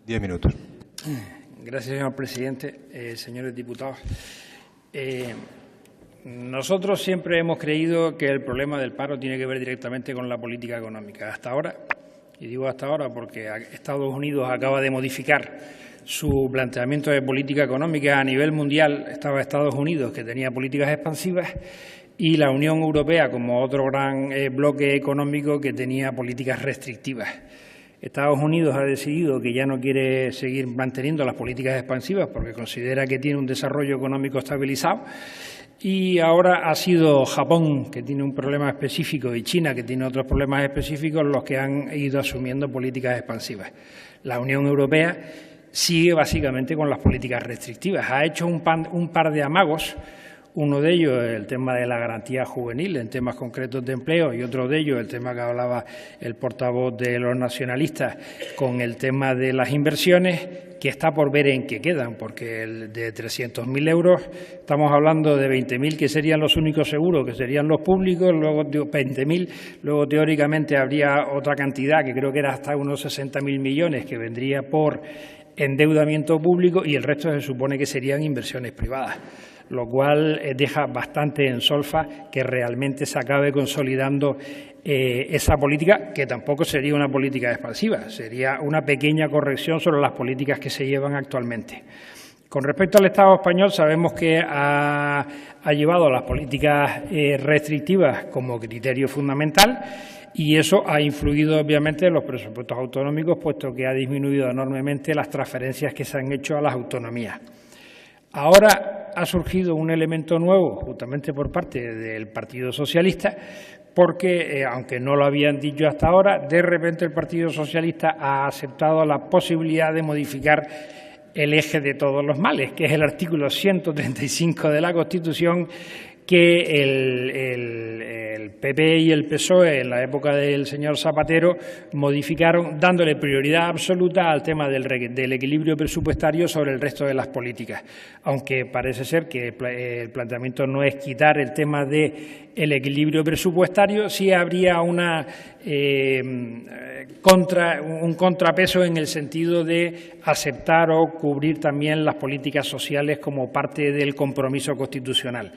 10 minutos. Gracias, señor presidente. Señores diputados, nosotros siempre hemos creído que el problema del paro tiene que ver directamente con la política económica. Hasta ahora, y digo hasta ahora porque Estados Unidos acaba de modificar su planteamiento de política económica a nivel mundial. Estaba Estados Unidos, que tenía políticas expansivas, y la Unión Europea como otro gran bloque económico que tenía políticas restrictivas. Estados Unidos ha decidido que ya no quiere seguir manteniendo las políticas expansivas porque considera que tiene un desarrollo económico estabilizado, y ahora ha sido Japón, que tiene un problema específico, y China, que tiene otros problemas específicos, los que han ido asumiendo políticas expansivas. La Unión Europea sigue básicamente con las políticas restrictivas. Ha hecho un par de amagos. Uno de ellos el tema de la garantía juvenil en temas concretos de empleo, y otro de ellos el tema que hablaba el portavoz de los nacionalistas con el tema de las inversiones, que está por ver en qué quedan, porque el de 300.000 euros estamos hablando de 20.000 que serían los únicos seguros, que serían los públicos, luego 20.000, luego teóricamente habría otra cantidad que creo que era hasta unos 60.000 millones que vendría por endeudamiento público, y el resto se supone que serían inversiones privadas, lo cual deja bastante en solfa que realmente se acabe consolidando esa política, que tampoco sería una política expansiva, sería una pequeña corrección sobre las políticas que se llevan actualmente. Con respecto al Estado español, sabemos que ha llevado las políticas restrictivas como criterio fundamental, y eso ha influido obviamente en los presupuestos autonómicos, puesto que ha disminuido enormemente las transferencias que se han hecho a las autonomías. Ahora ha surgido un elemento nuevo, justamente por parte del Partido Socialista, porque, aunque no lo habían dicho hasta ahora, de repente el Partido Socialista ha aceptado la posibilidad de modificar el eje de todos los males, que es el artículo 135 de la Constitución, que el PP y el PSOE en la época del señor Zapatero modificaron, dándole prioridad absoluta al tema del equilibrio presupuestario sobre el resto de las políticas, aunque parece ser que el planteamiento no es quitar el tema del equilibrio presupuestario, sí habría un contrapeso en el sentido de aceptar o cubrir también las políticas sociales como parte del compromiso constitucional.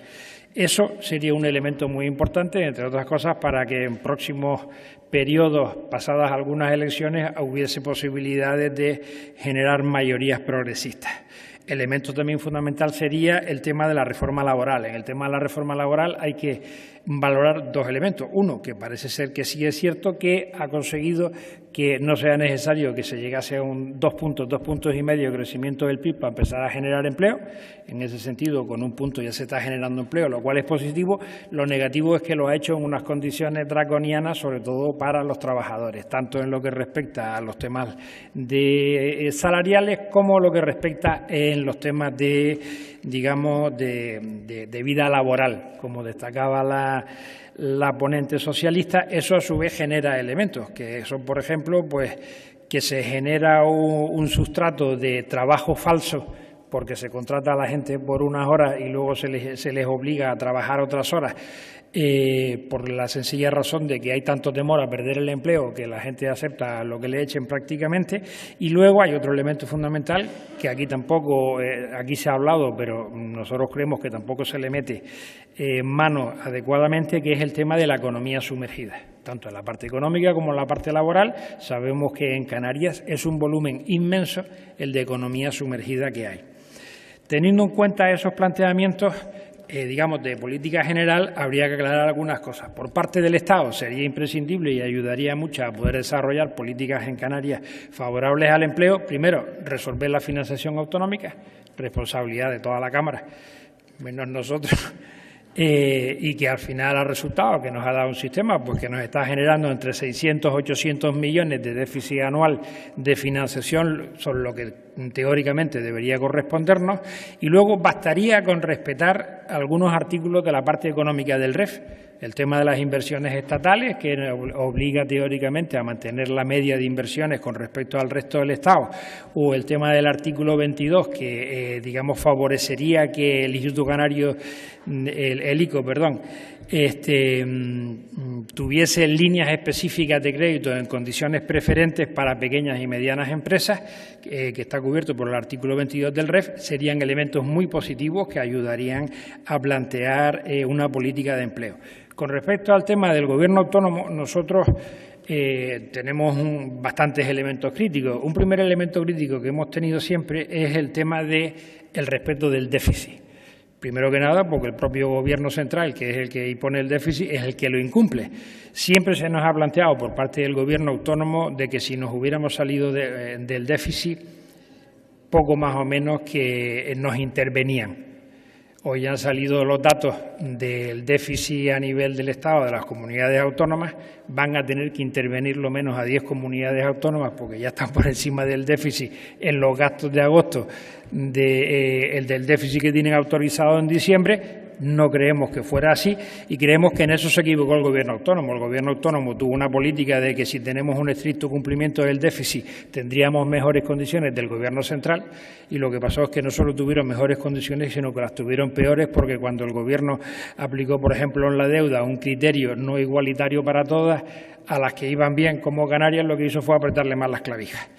Eso sería un elemento muy importante, entre otras cosas, para que en próximos periodos, pasadas algunas elecciones, hubiese posibilidades de generar mayorías progresistas. Elemento también fundamental sería el tema de la reforma laboral. En el tema de la reforma laboral hay que valorar dos elementos. Uno, que parece ser que sí es cierto que ha conseguido que no sea necesario que se llegase a un 2 puntos y medio de crecimiento del PIB para empezar a generar empleo. En ese sentido, con un punto ya se está generando empleo, lo cual es positivo. Lo negativo es que lo ha hecho en unas condiciones draconianas, sobre todo para los trabajadores, tanto en lo que respecta a los temas salariales como lo que respecta en los temas de vida laboral, como destacaba la ponente socialista. Eso a su vez genera elementos que son, por ejemplo, pues que se genera un sustrato de trabajo falso, porque se contrata a la gente por unas horas y luego se les obliga a trabajar otras horas, por la sencilla razón de que hay tanto temor a perder el empleo que la gente acepta lo que le echen prácticamente. Y luego hay otro elemento fundamental que aquí tampoco, aquí se ha hablado, pero nosotros creemos que tampoco se le mete mano adecuadamente, que es el tema de la economía sumergida. Tanto en la parte económica como en la parte laboral, sabemos que en Canarias es un volumen inmenso el de economía sumergida que hay. Teniendo en cuenta esos planteamientos, de política general, habría que aclarar algunas cosas. Por parte del Estado sería imprescindible y ayudaría mucho a poder desarrollar políticas en Canarias favorables al empleo. Primero, resolver la financiación autonómica, responsabilidad de toda la Cámara, menos nosotros, y que al final ha resultado que nos ha dado un sistema pues que nos está generando entre 600 y 800 millones de déficit anual de financiación, sobre lo que teóricamente debería correspondernos. Y luego bastaría con respetar algunos artículos de la parte económica del REF, el tema de las inversiones estatales, que obliga teóricamente a mantener la media de inversiones con respecto al resto del Estado, o el tema del artículo 22, que favorecería que el Instituto Canario, el ICO, tuviese líneas específicas de crédito en condiciones preferentes para pequeñas y medianas empresas, que está cubierto por el artículo 22 del REF, serían elementos muy positivos que ayudarían a plantear una política de empleo. Con respecto al tema del Gobierno autónomo, nosotros tenemos bastantes elementos críticos. Un primer elemento crítico que hemos tenido siempre es el tema del respeto del déficit. Primero que nada, porque el propio Gobierno central, que es el que impone el déficit, es el que lo incumple. Siempre se nos ha planteado por parte del Gobierno autónomo de que si nos hubiéramos salido del déficit, poco más o menos que nos intervenían. Hoy han salido los datos del déficit a nivel del Estado de las comunidades autónomas, van a tener que intervenir lo menos a 10 comunidades autónomas porque ya están por encima del déficit en los gastos de agosto del déficit que tienen autorizado en diciembre. No creemos que fuera así y creemos que en eso se equivocó el Gobierno autónomo. El Gobierno autónomo tuvo una política de que si tenemos un estricto cumplimiento del déficit tendríamos mejores condiciones del Gobierno central, y lo que pasó es que no solo tuvieron mejores condiciones, sino que las tuvieron peores, porque cuando el Gobierno aplicó, por ejemplo, en la deuda un criterio no igualitario para todas, a las que iban bien como Canarias lo que hizo fue apretarle más las clavijas.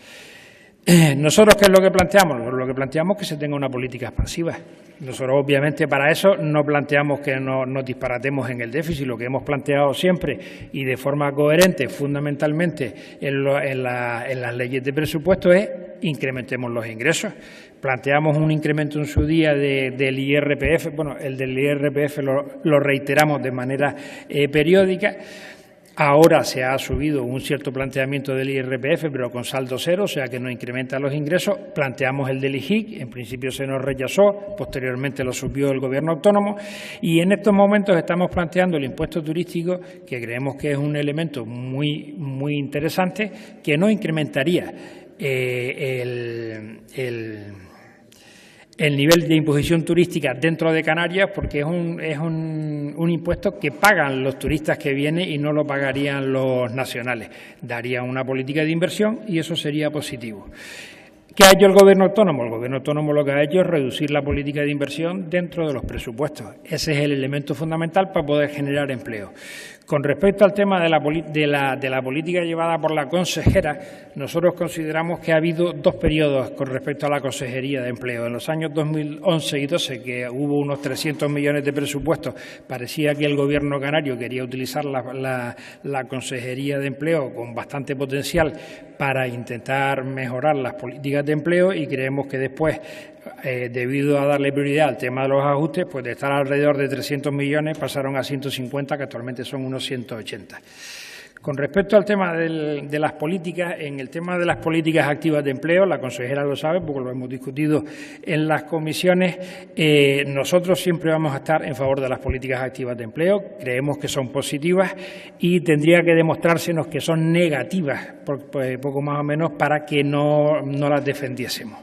¿Nosotros qué es lo que planteamos? Lo que planteamos es que se tenga una política expansiva. Nosotros, obviamente, para eso no planteamos que nos disparatemos en el déficit. Lo que hemos planteado siempre y de forma coherente, fundamentalmente, en las leyes de presupuesto es incrementemos los ingresos. Planteamos un incremento en su día del IRPF. Bueno, el del IRPF lo reiteramos de manera periódica. Ahora se ha subido un cierto planteamiento del IRPF, pero con saldo cero, o sea que no incrementa los ingresos. Planteamos el del IGIC, en principio se nos rechazó, posteriormente lo subió el Gobierno autónomo, y en estos momentos estamos planteando el impuesto turístico, que creemos que es un elemento muy interesante, que no incrementaría el nivel de imposición turística dentro de Canarias, porque es un impuesto que pagan los turistas que vienen y no lo pagarían los nacionales. Daría una política de inversión y eso sería positivo. ¿Qué ha hecho el Gobierno autónomo? El Gobierno autónomo lo que ha hecho es reducir la política de inversión dentro de los presupuestos. Ese es el elemento fundamental para poder generar empleo. Con respecto al tema de la política llevada por la consejera, nosotros consideramos que ha habido dos periodos con respecto a la Consejería de Empleo. En los años 2011 y 2012, que hubo unos 300 millones de presupuestos, parecía que el Gobierno canario quería utilizar la Consejería de Empleo con bastante potencial para intentar mejorar las políticas de empleo, y creemos que después, debido a darle prioridad al tema de los ajustes, pues de estar alrededor de 300 millones pasaron a 150, que actualmente son unos 180. Con respecto al tema de las políticas, en el tema de las políticas activas de empleo, la consejera lo sabe porque lo hemos discutido en las comisiones, nosotros siempre vamos a estar en favor de las políticas activas de empleo, creemos que son positivas y tendría que demostrársenos que son negativas, poco más o menos, para que no las defendiésemos.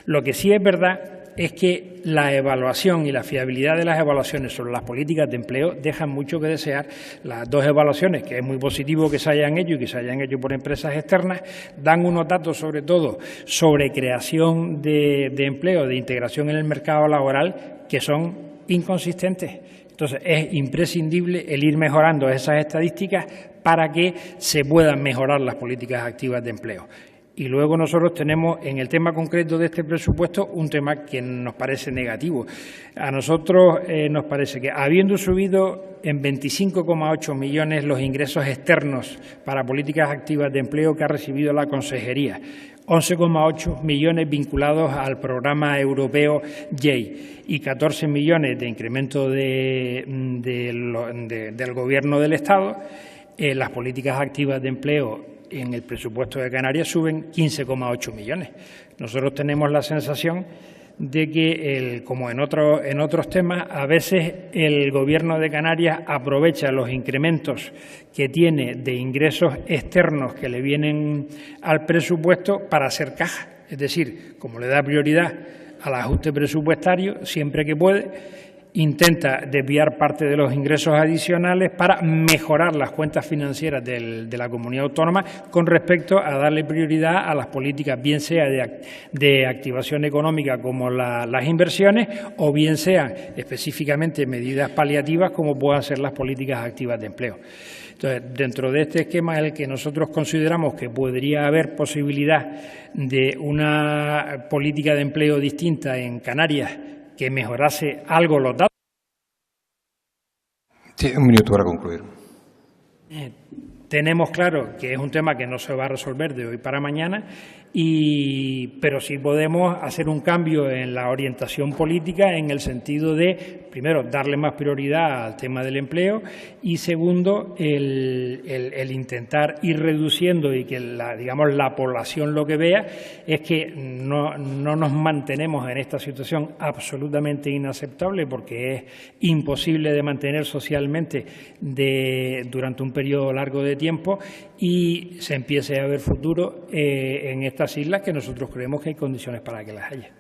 Lo que sí es verdad es que la evaluación y la fiabilidad de las evaluaciones sobre las políticas de empleo dejan mucho que desear. Las dos evaluaciones, que es muy positivo que se hayan hecho y que se hayan hecho por empresas externas, dan unos datos sobre todo sobre creación de empleo, de integración en el mercado laboral, que son inconsistentes. Entonces, es imprescindible el ir mejorando esas estadísticas para que se puedan mejorar las políticas activas de empleo. Y luego nosotros tenemos, en el tema concreto de este presupuesto, un tema que nos parece negativo. A nosotros nos parece que, habiendo subido en 25,8 millones los ingresos externos para políticas activas de empleo que ha recibido la Consejería, 11,8 millones vinculados al programa europeo JEI y 14 millones de incremento del Gobierno del Estado, las políticas activas de empleo en el presupuesto de Canarias suben 15,8 millones. Nosotros tenemos la sensación de que, como en otros temas, a veces el Gobierno de Canarias aprovecha los incrementos que tiene de ingresos externos que le vienen al presupuesto para hacer caja. Es decir, como le da prioridad al ajuste presupuestario siempre que puede, intenta desviar parte de los ingresos adicionales para mejorar las cuentas financieras de la comunidad autónoma con respecto a darle prioridad a las políticas, bien sea de activación económica como las inversiones, o bien sean específicamente medidas paliativas como puedan ser las políticas activas de empleo. Entonces, dentro de este esquema, el que nosotros consideramos que podría haber posibilidad de una política de empleo distinta en Canarias que mejorase algo los datos. Sí, un minuto para concluir. Tenemos claro que es un tema que no se va a resolver de hoy para mañana, pero sí podemos hacer un cambio en la orientación política en el sentido de, primero, darle más prioridad al tema del empleo y, segundo, el intentar ir reduciendo y que la población lo que vea es que no nos mantenemos en esta situación absolutamente inaceptable, porque es imposible de mantener socialmente durante un periodo largo de tiempo, y se empiece a ver futuro en estas islas, que nosotros creemos que hay condiciones para que las haya.